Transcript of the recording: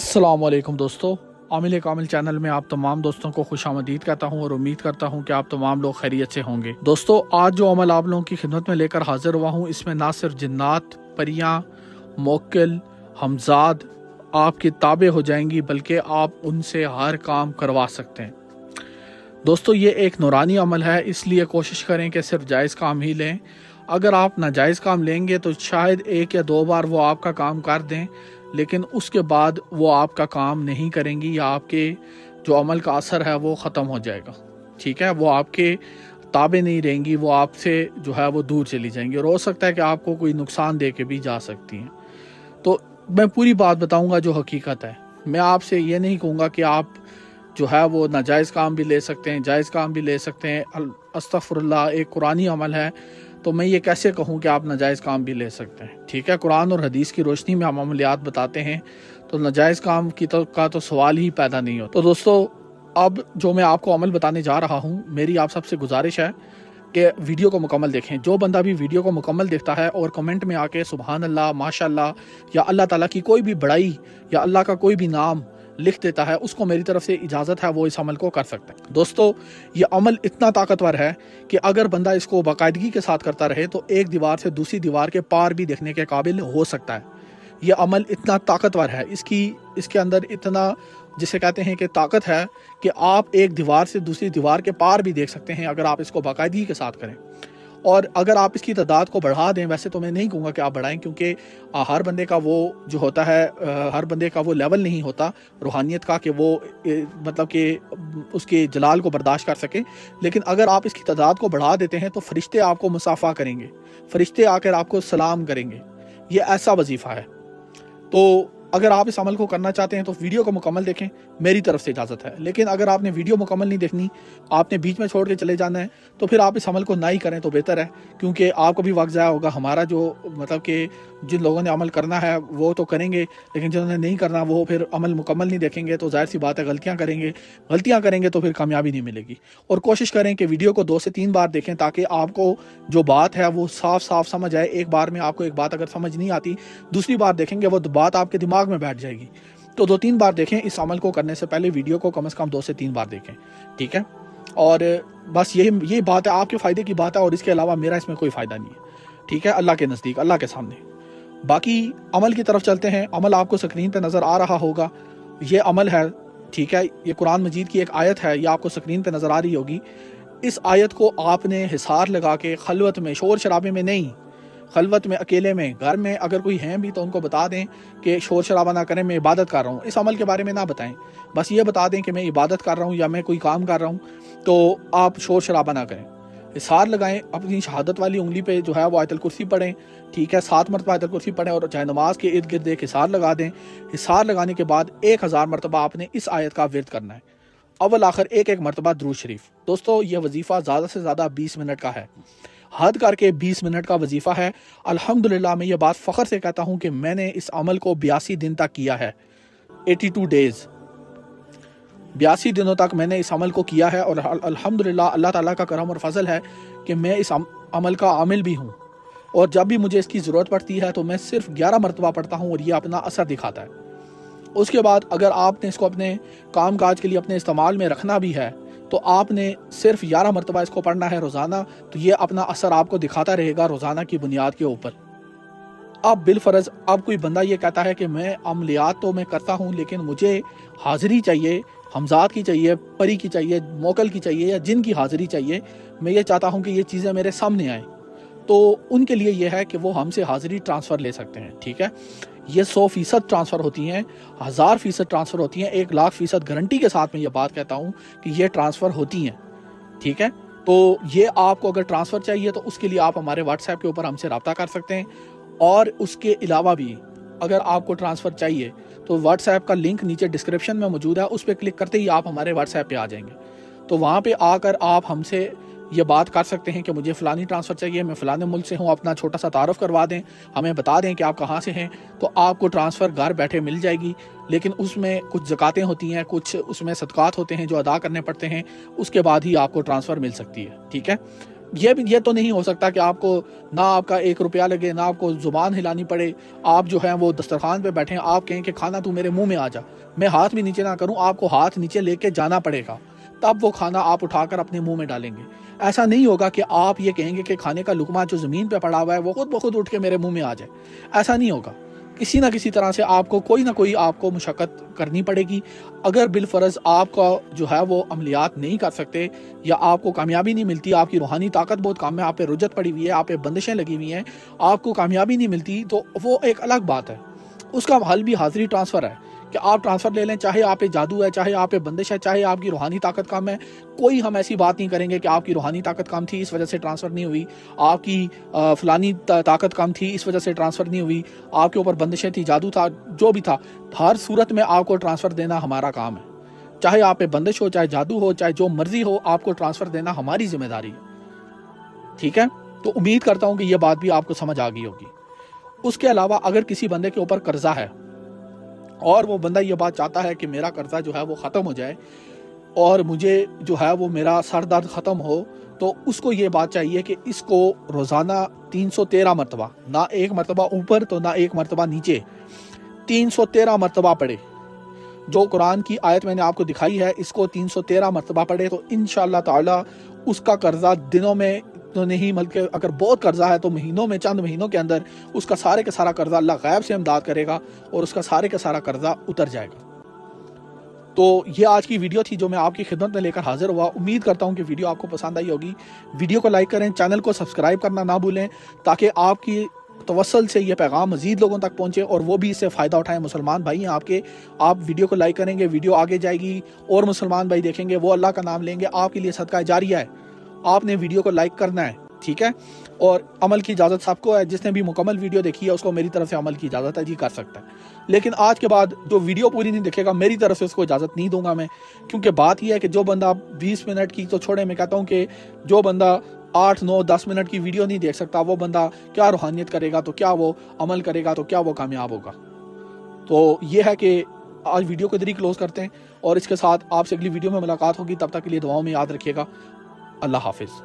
अस्सलाम वालेकुम दोस्तों, आमिल कामिल चैनल में आप तमाम दोस्तों को खुश आमदीद कहता हूँ और उम्मीद करता हूँ कि आप तमाम लोग खैरियत से होंगे। दोस्तों, आज जो अमल आप लोगों की खिदमत में लेकर हाजिर हुआ हूँ, इसमें ना सिर्फ जिन्नात, परियाँ, मोक्किल, हमजाद आपके ताबे हो जाएंगी, बल्कि आप उनसे हर काम करवा सकते हैं। दोस्तों, ये एक नूरानी अमल है, इसलिए कोशिश करें कि सिर्फ जायज़ काम ही लें। अगर आप नाजायज़ काम लेंगे तो शायद एक या दो बार वो आपका काम कर दें, लेकिन उसके बाद वो आपका काम नहीं करेंगी या आपके जो अमल का असर है वो ख़त्म हो जाएगा। ठीक है, वो आपके ताबे नहीं रहेंगी, वो आपसे जो है वो दूर चली जाएंगी और हो सकता है कि आपको कोई नुकसान दे के भी जा सकती हैं। तो मैं पूरी बात बताऊंगा जो हकीकत है। मैं आपसे ये नहीं कहूँगा कि आप जो है वो नाजायज़ काम भी ले सकते हैं, जायज़ काम भी ले सकते हैं। अस्तगफुरुल्लाह, एक कुरानी अमल है, तो मैं ये कैसे कहूँ कि आप नाजायज़ काम भी ले सकते हैं। ठीक है, कुरान और हदीस की रोशनी में हम अमलियात बताते हैं, तो नाजायज़ काम का तो सवाल ही पैदा नहीं होता। तो दोस्तों, अब जो मैं आपको अमल बताने जा रहा हूँ, मेरी आप सबसे गुजारिश है कि वीडियो को मुकम्मल देखें। जो बंदा भी वीडियो को मुकम्मल देखता है और कमेंट में आके सुबहान अल्लाह, माशाअल्लाह या अल्लाह ताला की कोई भी बड़ाई या अल्लाह का कोई भी नाम लिख देता है, उसको मेरी तरफ से इजाज़त है, वो इस अमल को कर सकते हैं। दोस्तों, ये अमल इतना ताकतवर है कि अगर बंदा इसको बाकायदगी के साथ करता रहे तो एक दीवार से दूसरी दीवार के पार भी देखने के काबिल हो सकता है। ये अमल इतना ताकतवर है, इसके अंदर इतना, जिसे कहते हैं कि ताकत है, कि आप एक दीवार से दूसरी दीवार के पार भी देख सकते हैं अगर आप इसको बाकायदगी के साथ करें। और अगर आप इसकी तादाद को बढ़ा दें, वैसे तो मैं नहीं कहूँगा कि आप बढ़ाएं, क्योंकि हर बंदे का वो जो होता है, हर बंदे का वो लेवल नहीं होता रूहानियत का कि वो मतलब कि उसके जलाल को बर्दाश्त कर सके। लेकिन अगर आप इसकी तादाद को बढ़ा देते हैं तो फरिश्ते आपको मुसाफा करेंगे, फरिश्ते आकर आपको सलाम करेंगे। ये ऐसा वजीफ़ा है। तो अगर आप इस अमल को करना चाहते हैं तो वीडियो को मुकम्मल देखें, मेरी तरफ से इजाज़त है। लेकिन अगर आपने वीडियो मुकम्मल नहीं देखनी, आपने बीच में छोड़ के चले जाना है, तो फिर आप इस अमल को ना ही करें तो बेहतर है, क्योंकि आपको भी वक्त ज़ाया होगा। हमारा जो मतलब कि जिन लोगों ने अमल करना है वो तो करेंगे, लेकिन जिन्होंने नहीं करना वो फिर अमल मुकम्मल नहीं देखेंगे, तो जाहिर सी बात है गलतियाँ करेंगे तो फिर कामयाबी नहीं मिलेगी। और कोशिश करें कि वीडियो को 2 से 3 बार देखें, ताकि आपको जो बात है वो साफ साफ समझ आए। एक बार में आपको एक बात अगर समझ नहीं आती, दूसरी बार देखेंगे वो बात आपके दिमाग में बैठ जाएगी। तो 2-3 बार देखें। इस अमल को करने से पहले वीडियो को कम से कम 2 से 3 बार देखें। ठीक है, और बस यही बात है, आपके फ़ायदे की बात है, और इसके अलावा मेरा इसमें कोई फ़ायदा नहीं है। ठीक है, अल्लाह के नज़दीक, अल्लाह के सामने। बाकी अमल की तरफ चलते हैं। अमल आपको स्क्रीन पे नज़र आ रहा होगा, ये अमल है। ठीक है, ये कुरान मजीद की एक आयत है, ये आपको स्क्रीन पे नज़र आ रही होगी। इस आयत को आपने हिसार लगा के खलवत में, शोर शराबे में नहीं, खलवत में, अकेले में, घर में अगर कोई हैं भी तो उनको बता दें कि शोर शराबा ना करें, मैं इबादत कर रहा हूँ। इस अमल के बारे में ना बताएं, बस ये बता दें कि मैं इबादत कर रहा हूँ या मैं कोई काम कर रहा हूँ, तो आप शोर शराबा ना करें। हिसार लगाएं, अपनी शहादत वाली उंगली पे जो है वो आयतल कुर्सी पढ़ें। ठीक है, 7 मरतबा आयतल कुर्सी पढ़ें और चाहे नमाज के इर्द गिर्द एक हिसार लगा दें। हिसार लगाने के बाद 1000 मरतबा आपने इस आयत का विर्द करना है, अव्वल आखिर एक मरतबा दुरूद शरीफ। दोस्तों, यह वजीफ़ा ज़्यादा से ज़्यादा 20 मिनट का है, हद करके 20 मिनट का वजीफ़ा है। अल्हम्दुलिल्लाह, मैं ये बात फ़ख्र से कहता हूँ कि मैंने इस अमल को 82 दिन तक किया है। 82 डेज़, 82 दिनों तक मैंने इस अमल को किया है। और अल्हम्दुलिल्लाह, अल्लाह ताला का करम और फजल है कि मैं इस अमल का आमिल भी हूँ, और जब भी मुझे इसकी ज़रूरत पड़ती है तो मैं सिर्फ 11 मरतबा पढ़ता हूँ और ये अपना असर दिखाता है। उसके बाद अगर आपने इसको अपने काम काज के लिए अपने इस्तेमाल में रखना भी है तो आपने सिर्फ 11 मरतबा इसको पढ़ना है रोज़ाना, तो ये अपना असर आपको दिखाता रहेगा रोज़ाना की बुनियाद के ऊपर। अब बिलफर्ज अब कोई बंदा ये कहता है कि मैं अमलियात तो मैं करता हूँ, लेकिन मुझे हाज़िरी चाहिए, हमजाद की चाहिए, परी की चाहिए, मोकल की चाहिए, या जिन की हाज़िरी चाहिए, मैं ये चाहता हूँ कि ये चीज़ें मेरे सामने आएँ। तो उनके लिए ये है कि वो हमसे हाज़िरी ट्रांसफ़र ले सकते हैं। ठीक है, ये 100% ट्रांसफ़र होती हैं, 1000% ट्रांसफ़र होती हैं, 1,00,000% गारंटी के साथ मैं ये बात कहता हूँ कि ये ट्रांसफ़र होती हैं। ठीक है, तो ये आपको अगर ट्रांसफ़र चाहिए तो उसके लिए आप हमारे व्हाट्सएप के ऊपर हमसे रब्ता कर सकते हैं। और उसके अलावा भी अगर आपको ट्रांसफ़र चाहिए तो व्हाट्सएप का लिंक नीचे डिस्क्रिप्शन में मौजूद है, उस पर क्लिक करते ही आप हमारे व्हाट्सएप पे आ जाएंगे। तो वहाँ पे आकर आप हमसे ये बात कर सकते हैं कि मुझे फ़लानी ट्रांसफ़र चाहिए, मैं फ़लाने मुल्क से हूँ, अपना छोटा सा तारुफ करवा दें, हमें बता दें कि आप कहाँ से हैं, तो आपको ट्रांसफ़र घर बैठे मिल जाएगी। लेकिन उसमें कुछ ज़कातें होती हैं, कुछ उसमें सदक़ात होते हैं जो अदा करने पड़ते हैं, उसके बाद ही आपको ट्रांसफ़र मिल सकती है। ठीक है, یہ تو نہیں ہو سکتا کہ آپ کو نہ آپ کا 1 روپیہ لگے، نہ آپ کو زبان ہلانی پڑے، آپ جو ہے وہ دسترخوان پہ بیٹھیں، آپ کہیں کہ کھانا تو میرے منہ میں آ جا، میں ہاتھ بھی نیچے نہ کروں، آپ کو ہاتھ نیچے لے کے جانا پڑے گا، تب وہ کھانا آپ اٹھا کر اپنے منہ میں ڈالیں گے۔ ایسا نہیں ہوگا کہ آپ یہ کہیں گے کہ کھانے کا لقمہ جو زمین پہ پڑا ہوا ہے وہ خود بخود اٹھ کے میرے منہ میں آ جائے، ایسا نہیں ہوگا۔ کسی نہ کسی طرح سے آپ کو کوئی نہ کوئی آپ کو مشقت کرنی پڑے گی۔ اگر بالفرض آپ کا جو ہے وہ عملیات نہیں کر سکتے یا آپ کو کامیابی نہیں ملتی، آپ کی روحانی طاقت بہت کم ہے، آپ پہ رجت پڑی ہوئی ہے، آپ پہ بندشیں لگی ہوئی ہیں، آپ کو کامیابی نہیں ملتی، تو وہ ایک الگ بات ہے، اس کا حل بھی حاضری ٹرانسفر ہے کہ آپ ٹرانسفر لے لیں، چاہے آپ پہ جادو ہے، چاہے آپ پہ بندش ہے، چاہے آپ کی روحانی طاقت کم ہے، کوئی ہم ایسی بات نہیں کریں گے کہ آپ کی روحانی طاقت کم تھی اس وجہ سے ٹرانسفر نہیں ہوئی، آپ کی فلانی طاقت کم تھی اس وجہ سے ٹرانسفر نہیں ہوئی، آپ کے اوپر بندشیں تھی، جادو تھا، جو بھی تھا، ہر صورت میں آپ کو ٹرانسفر دینا ہمارا کام ہے، چاہے آپ پہ بندش ہو، چاہے جادو ہو، چاہے جو مرضی ہو، آپ کو ٹرانسفر دینا ہماری ذمہ داری ہے، ٹھیک ہے؟ تو امید کرتا ہوں کہ یہ بات بھی آپ کو سمجھ آ گئی ہوگی۔ اس کے علاوہ اگر کسی بندے کے اوپر قرضہ ہے اور وہ بندہ یہ بات چاہتا ہے کہ میرا قرضہ جو ہے وہ ختم ہو جائے اور مجھے جو ہے وہ میرا سر درد ختم ہو، تو اس کو یہ بات چاہیے کہ اس کو روزانہ 313 مرتبہ، نہ 1 مرتبہ اوپر تو نہ 1 مرتبہ نیچے، 313 مرتبہ پڑھے۔ جو قرآن کی آیت میں نے آپ کو دکھائی ہے اس کو 313 مرتبہ پڑھے تو انشاءاللہ تعالی اس کا قرضہ دنوں میں تو نہیں بلکہ اگر بہت قرضہ ہے تو مہینوں میں، چند مہینوں کے اندر اس کا سارے کا سارا قرضہ اللہ غیب سے امداد کرے گا اور اس کا سارے کا سارا قرضہ اتر جائے گا۔ تو یہ آج کی ویڈیو تھی جو میں آپ کی خدمت میں لے کر حاضر ہوا۔ امید کرتا ہوں کہ ویڈیو آپ کو پسند آئی ہوگی۔ ویڈیو کو لائک کریں، چینل کو سبسکرائب کرنا نہ بھولیں تاکہ آپ کی توسل سے یہ پیغام مزید لوگوں تک پہنچے اور وہ بھی اس سے فائدہ اٹھائیں۔ مسلمان بھائی ہیں آپ ویڈیو کو لائک کریں گے، ویڈیو آگے جائے گی اور مسلمان بھائی دیکھیں گے، وہ اللہ کا نام لیں گے، آپ کے لیے صدقہ جاریہ ہے۔ آپ نے ویڈیو کو لائک کرنا ہے، ٹھیک ہے؟ اور عمل کی اجازت سب کو ہے، جس نے بھی مکمل ویڈیو دیکھی ہے اس کو میری طرف سے عمل کی اجازت ہے، جی کر سکتا ہے۔ لیکن آج کے بعد جو ویڈیو پوری نہیں دیکھے گا میری طرف سے اس کو اجازت نہیں دوں گا میں، کیونکہ بات یہ ہے کہ جو بندہ 20 منٹ کی تو چھوڑے، میں کہتا ہوں کہ جو بندہ 8، 9، 10 منٹ کی ویڈیو نہیں دیکھ سکتا وہ بندہ کیا روحانیت کرے گا، تو کیا وہ عمل کرے گا، تو کیا وہ کامیاب ہوگا؟ تو یہ ہے کہ آج ویڈیو کو ادھر ہی کلوز کرتے ہیں اور اس کے ساتھ آپ سے اگلی ویڈیو میں ملاقات ہوگی۔ تب تک کے لیے دعاؤں میں یاد رکھیے گا۔ اللہ حافظ۔